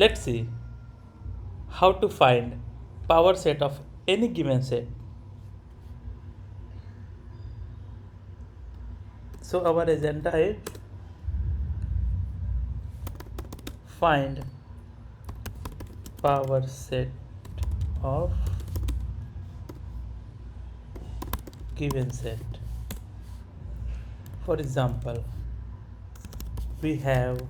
Let's see how to find power set of any given set. So our agenda is find power set of given set. For example, we have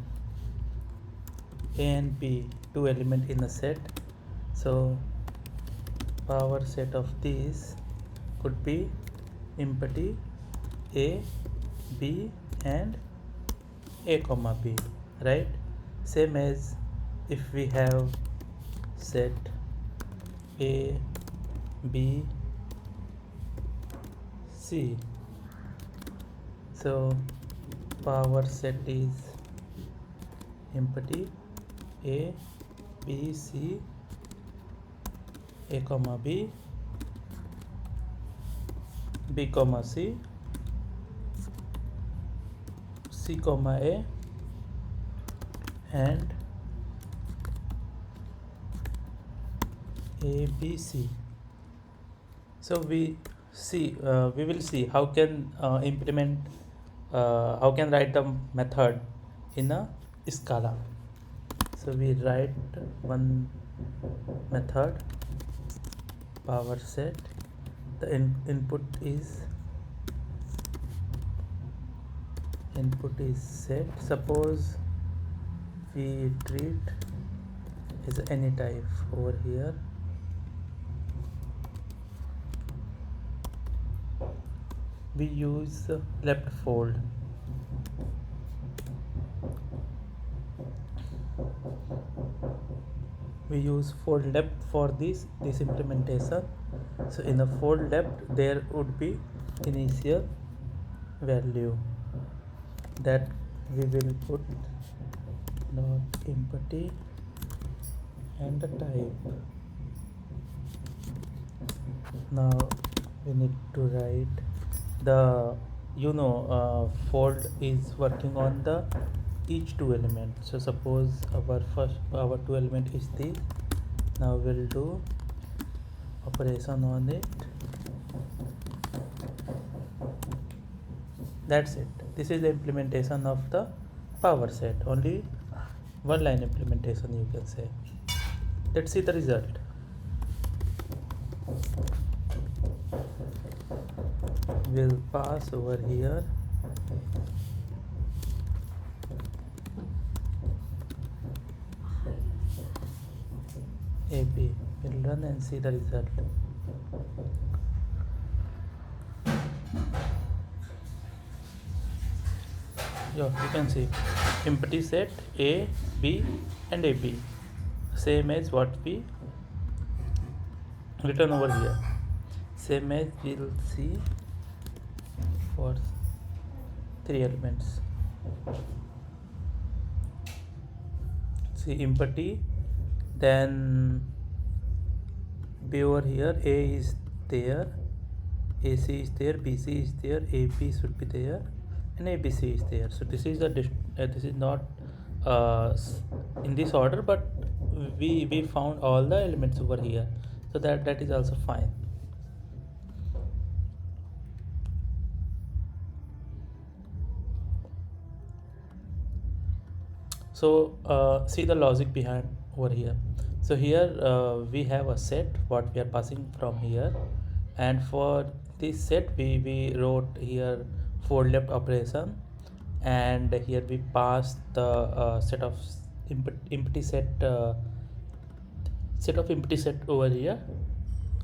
A and B, two elements in a set. So power set of these could be empty A, B and A comma B, right? Same as if we have set A, B, C. So power set is empty A, B, C, A comma B, B comma C, C comma A and A, B, C. So we will see how can how can write the method in a Scala. So we write one method power set. The input is set. Suppose we treat is any type over here. We use left fold. We use fold left for this implementation. So in the fold left there would be initial value that we will put dot empty and the type. Now we need to write the fold is working on the each two elements. So suppose our two element is this. Now we'll do operation on it. That's it. This is the implementation of the power set. Only one line implementation, you can say. Let's see the result. We'll pass over here. AB. We'll run and see the result. Yeah, you can see empty set A, B and AB, same as what we written over here, same as we'll see for three elements. See empty, then B over here, A is there, AC is there, BC is there, AB should be there, and ABC is there. So this is this is not in this order, but we found all the elements over here, so that is also fine. So see the logic behind over here. So here we have a set what we are passing from here, and for this set we wrote here fold left operation, and here we pass the set of empty set of empty set over here.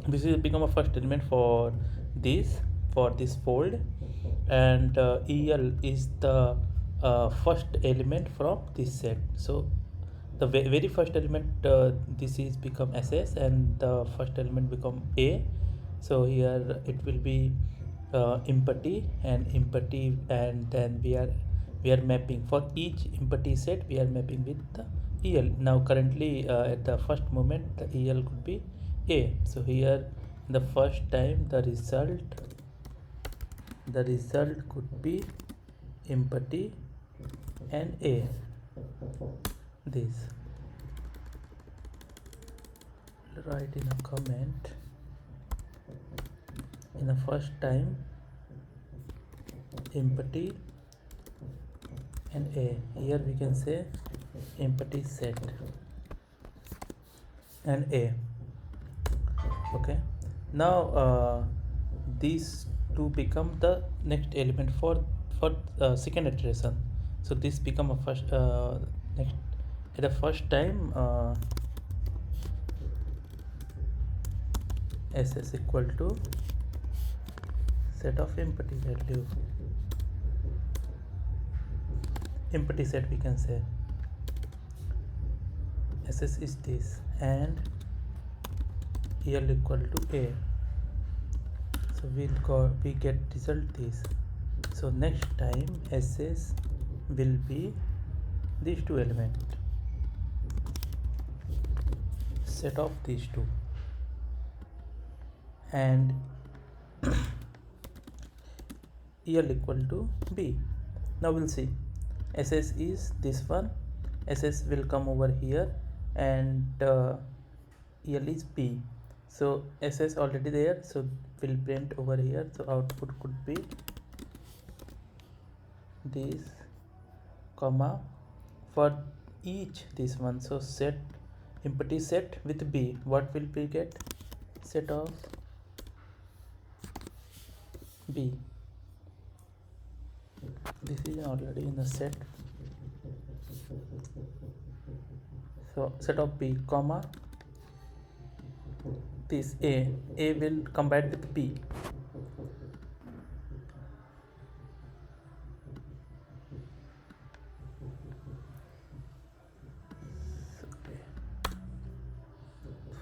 This is become a first element for this fold, and EL is the first element from this set. So the very first element, this is become SS, and the first element become A. So here it will be empty and empty, and then we are mapping for each empty set. We are mapping with the EL. Now currently at the first moment the EL could be A. So here the first time the result could be empty and A, this. write in a comment in the first time empty and a. Here we can say empty set and a. Okay, now these two become the next element for second iteration. So this become a first next at the first time ss equal to set of empty value, empty set we can say. ss is this and el equal to a. So we get result this. So next time ss will be these two elements, set of these two, and el equal to b. Now we'll see ss is this one, ss will come over here, and el is b. So ss already there, so we'll print over here. So output could be this, comma, for each this one. So set empty set with b, what will we get? Set of b. This is already in the set. So set of b, comma, this a will combine with b.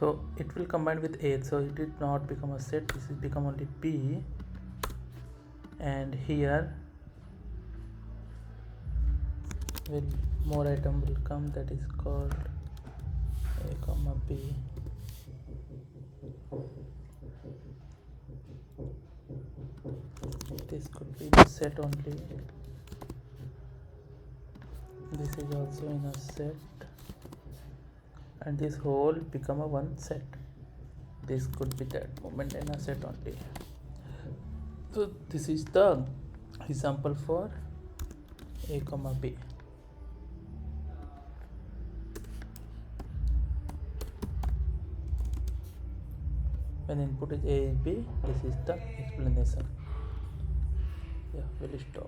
So it will combine with a, so it did not become a set, this will become only b, and here more item will come, that is called a comma b. This could be the set only, this is also in a set, and this whole become a one set. This could be that moment in a set only. So this is the example for a comma b. When input is a, b, this is the explanation. Yeah, we'll stop.